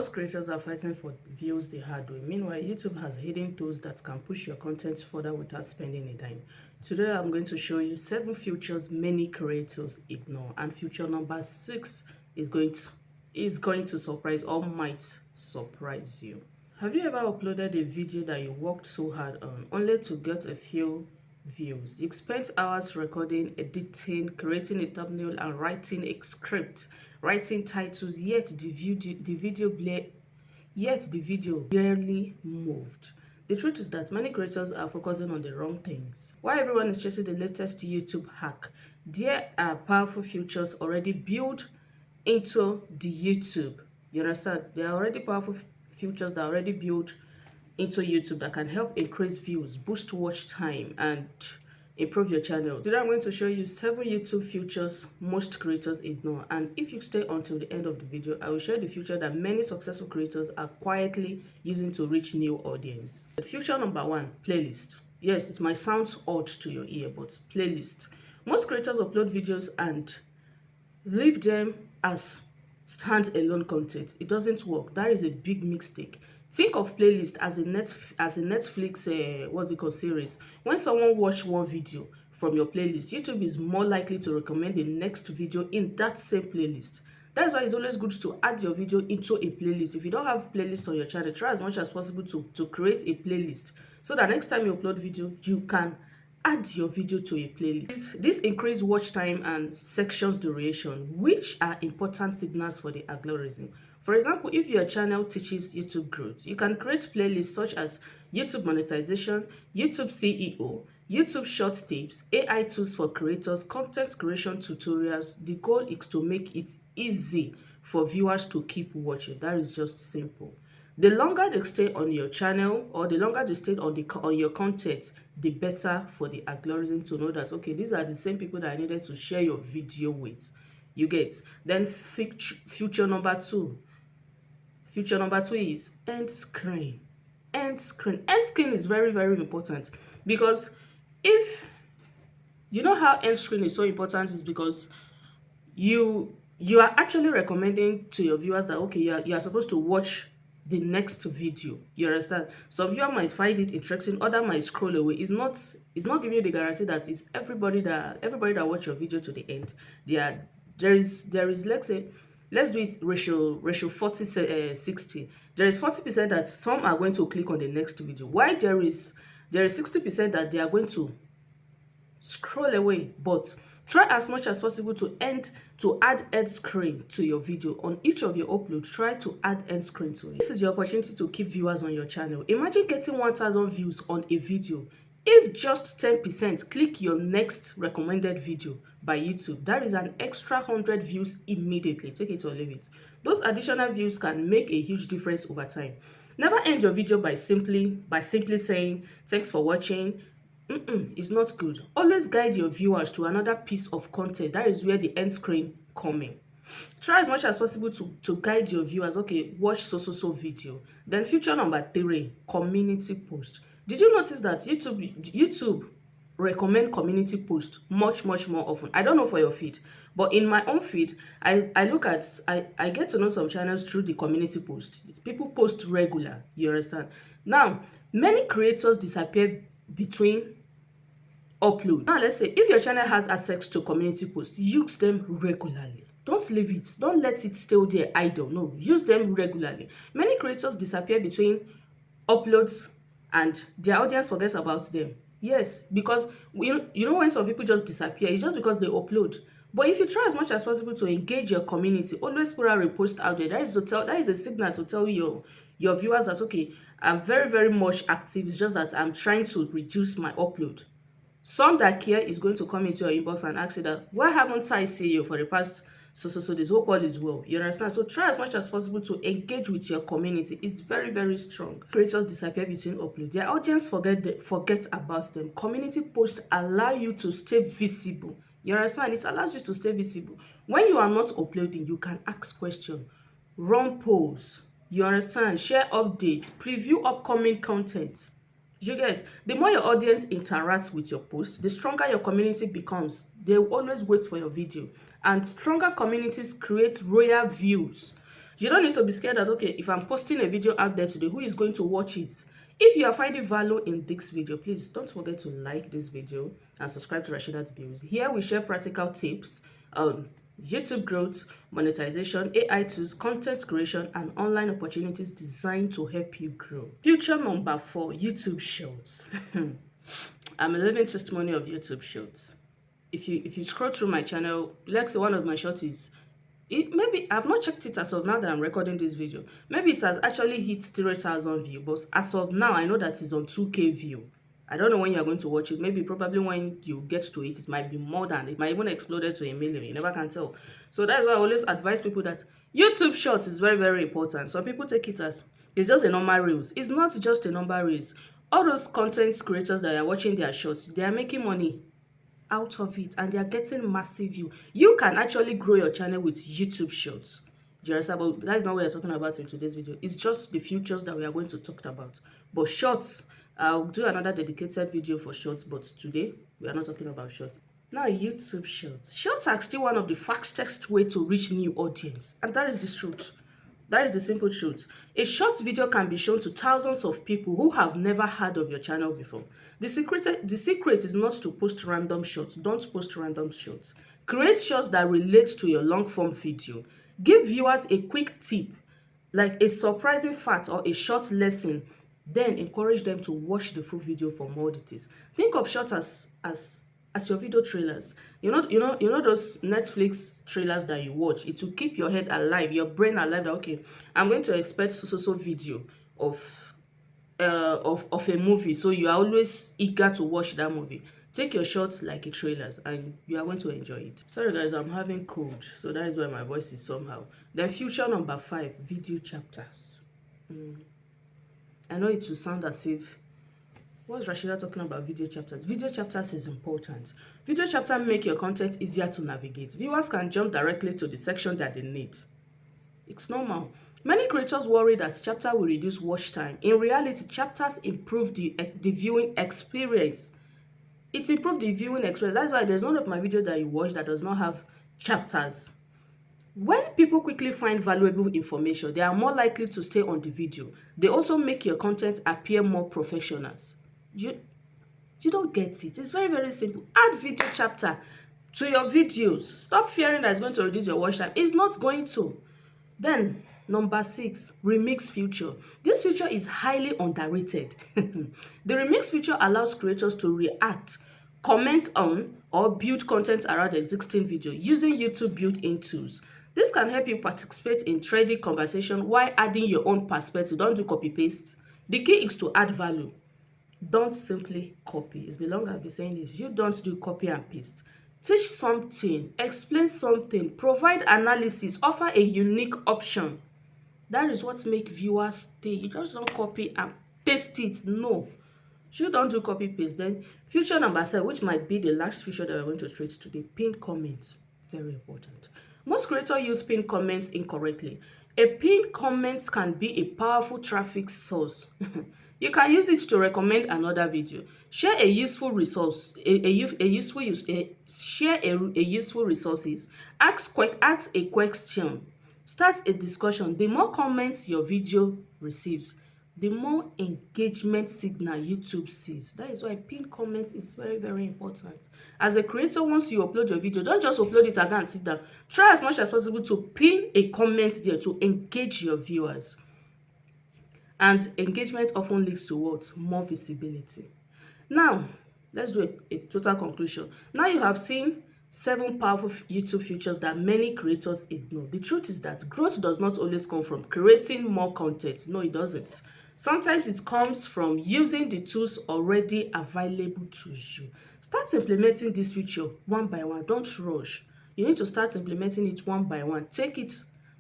Most creators are fighting for views the hard way. Meanwhile, YouTube has hidden tools that can push your content further without spending a dime. Today, I'm going to show you 7 features many creators ignore, and feature number 6 is going to surprise or might surprise you. Have you ever uploaded a video that you worked so hard on only to get a few views? You spent hours recording, editing, creating a thumbnail, and writing a script, writing titles, yet the video barely moved. The truth is that many creators are focusing on the wrong things. While everyone is chasing the latest YouTube hack, there are powerful features already built into the YouTube. You understand? There are already powerful features that are already built into YouTube that can help increase views, boost watch time, and improve your channel. Today I'm going to show you 7 YouTube features most creators ignore, and if you stay until the end of the video, I will share the feature that many successful creators are quietly using to reach new audience. Feature number 1, playlist. Yes, it might sound odd to your ear, but playlist. Most creators upload videos and leave them as standalone content. It doesn't work. That is a big mistake. Think of playlist as a Netflix what's it called, series. When someone watch one video from your playlist, YouTube is more likely to recommend the next video in that same playlist. That's why it's always good to add your video into a playlist. If you don't have playlist on your channel, try as much as possible to create a playlist so that next time you upload video, you can add your video to a playlist. This increase watch time and sections duration, which are important signals for the algorithm. For example, if your channel teaches YouTube growth, you can create playlists such as YouTube monetization, YouTube CEO, YouTube short tips, AI tools for creators, content creation tutorials. The goal is to make it easy for viewers to keep watching. That is just simple. The longer they stay on your channel, or the longer they stay on your content, the better for the algorithm to know that, okay, these are the same people that I needed to share your video with. You get? Then feature number 2. Feature number 2 is end screen. End screen. End screen is very, very important, because if you know how end screen is so important is because you are actually recommending to your viewers that, okay, you are supposed to watch the next video. You understand? Some viewer might find it interesting, other might scroll away. It's not giving you the guarantee that it's everybody that watch your video to the end. There is let's do it ratio 40-60. There is 40% that some are going to click on the next video, while there is 60% that they are going to scroll away. But try as much as possible to add end screen to your video. On each of your uploads, try to add end screen to it. This is your opportunity to keep viewers on your channel. Imagine getting 1,000 views on a video. If just 10% click your next recommended video by YouTube, that is an extra 100 views immediately. Take it or leave it. Those additional views can make a huge difference over time. Never end your video by simply saying thanks for watching. It's not good. Always guide your viewers to another piece of content. That is where the end screen come in. Try as much as possible to guide your viewers. Okay, watch so video. Then feature number 3, community post. Did you notice that YouTube recommend community post much more often? I don't know for your feed, but in my own feed, I get to know some channels through the community post. People post regular. You understand? Now, many creators disappear between upload. Now let's say if your channel has access to community posts, use them regularly. Don't leave it. Don't let it stay there idle. No, use them regularly. Many creators disappear between uploads and their audience forgets about them. Yes, because you know when some people just disappear, it's just because they upload. But if you try as much as possible to engage your community, always put a repost out there. That is a signal to tell your viewers that, okay, I'm very much active. It's just that I'm trying to reduce my upload. Some that care is going to come into your inbox and ask you that, why haven't I seen you for the past so this hope all is well. You understand? So try as much as possible to engage with your community. It's very strong. Creators disappear between upload. Their audience forget about them. Community posts allow you to stay visible. You understand? It allows you to stay visible. When you are not uploading, you can ask questions, run polls. You understand? Share updates, preview upcoming content. You get? The more your audience interacts with your post, the stronger your community becomes. They will always wait for your video. And stronger communities create royal views. You don't need to be scared that, okay, if I'm posting a video out there today, who is going to watch it? If you are finding value in this video, please don't forget to like this video and subscribe to Rashidat Bills. Here we share practical tips on YouTube growth, monetization, AI tools, content creation, and online opportunities designed to help you grow. Future number 4, YouTube Shorts. I'm a living testimony of YouTube Shorts. If you scroll through my channel, let's say one of my shorts is, maybe I've not checked it as of now that I'm recording this video. Maybe it has actually hit 3,000 views, but as of now, I know that it's on 2K view. I don't know when you're going to watch it. Maybe probably when you get to it, it might be more than, it might even explode to 1 million. You never can tell. So that's why I always advise people that YouTube Shorts is very, very important. Some people take it as, it's just a normal reels. It's not just a normal reels. All those content creators that are watching their shorts, they are making money out of it and they are getting massive view. You can actually grow your channel with YouTube Shorts. But that is not what we're talking about in today's video. It's just the futures that we are going to talk about. But shorts, I'll do another dedicated video for shorts, but today we are not talking about shorts. Now, YouTube Shorts. Shorts are still one of the fastest way to reach new audience, and that is the truth. That is the simple truth. A short video can be shown to thousands of people who have never heard of your channel before. The secret is not to post random shorts. Don't post random shorts. Create shorts that relate to your long form video. Give viewers a quick tip, like a surprising fact or a short lesson. Then encourage them to watch the full video for more details. Think of shorts as your video trailers. You know those Netflix trailers that you watch. It will keep your head alive, your brain alive. That, okay, I'm going to expect so video of a movie, so you are always eager to watch that movie. Take your shots like a trailers and you are going to enjoy it. Sorry guys, I'm having cold, so that is why my voice is somehow. Then future number 5, video chapters. I know it will sound as if, what's Rashidat talking about video chapters? Video chapters is important. Video chapters make your content easier to navigate. Viewers can jump directly to the section that they need. It's normal. Many creators worry that chapter will reduce watch time. In reality, chapters improve the viewing experience. It improves the viewing experience. That's why there's none of my video that you watch that does not have chapters. When people quickly find valuable information, they are more likely to stay on the video. They also make your content appear more professional. You don't get it. It's very, very simple. Add video chapter to your videos. Stop fearing that it's going to reduce your watch time. It's not going to. Then, number 6, remix feature. This feature is highly underrated. The remix feature allows creators to react, comment on, or build content around the existing video using YouTube built-in tools. This can help you participate in trending conversation while adding your own perspective. Don't do copy-paste. The key is to add value. Don't simply copy. It's been long I've been saying this. You don't do copy and paste. Teach something, explain something, provide analysis, offer a unique option. That is what makes viewers stay. You just don't copy and paste it. No. You don't do copy paste. Then feature number 7, which might be the last feature that we're going to treat today, pinned comments. Very important. Most creators use pinned comments incorrectly. A pinned comment can be a powerful traffic source. You can use it to recommend another video. Share a useful resource. Share a useful resources. Ask a question. Start a discussion. The more comments your video receives, the more engagement signal YouTube sees. That is why pinned comments is very, very important. As a creator, once you upload your video, don't just upload it and go and sit down. Try as much as possible to pin a comment there to engage your viewers. And engagement often leads to what? More visibility. Now, let's do a total conclusion. Now you have seen 7 powerful YouTube features that many creators ignore. The truth is that growth does not always come from creating more content. No, it doesn't. Sometimes it comes from using the tools already available to you. Start implementing this feature one by one. Don't rush. You need to start implementing it one by one. Take it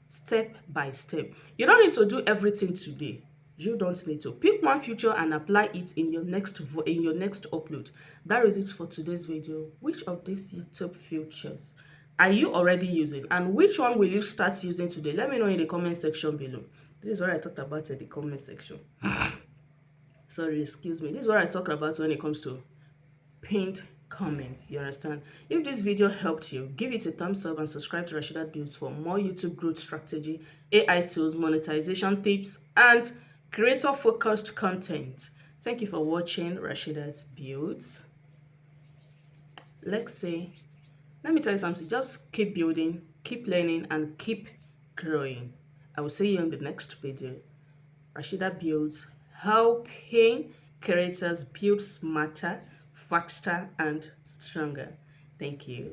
step by step. You don't need to do everything today. You don't need to. Pick one feature and apply it in your next upload. That is it for today's video. Which of these YouTube features are you already using, and which one will you start using today? Let me know in the comment section below. This is what I talked about in the comment section. Sorry, excuse me. This is what I talked about when it comes to pinned comments. You understand? If this video helped you, give it a thumbs up and subscribe to Rashidat Builds for more YouTube growth strategy, AI tools, monetization tips, and creator focused content. Thank you for watching Rashidat Builds. Let's say, let me tell you something, just keep building, keep learning, and keep growing. I will see you in the next video. Rashida Builds, helping creators build smarter, faster, and stronger. Thank you.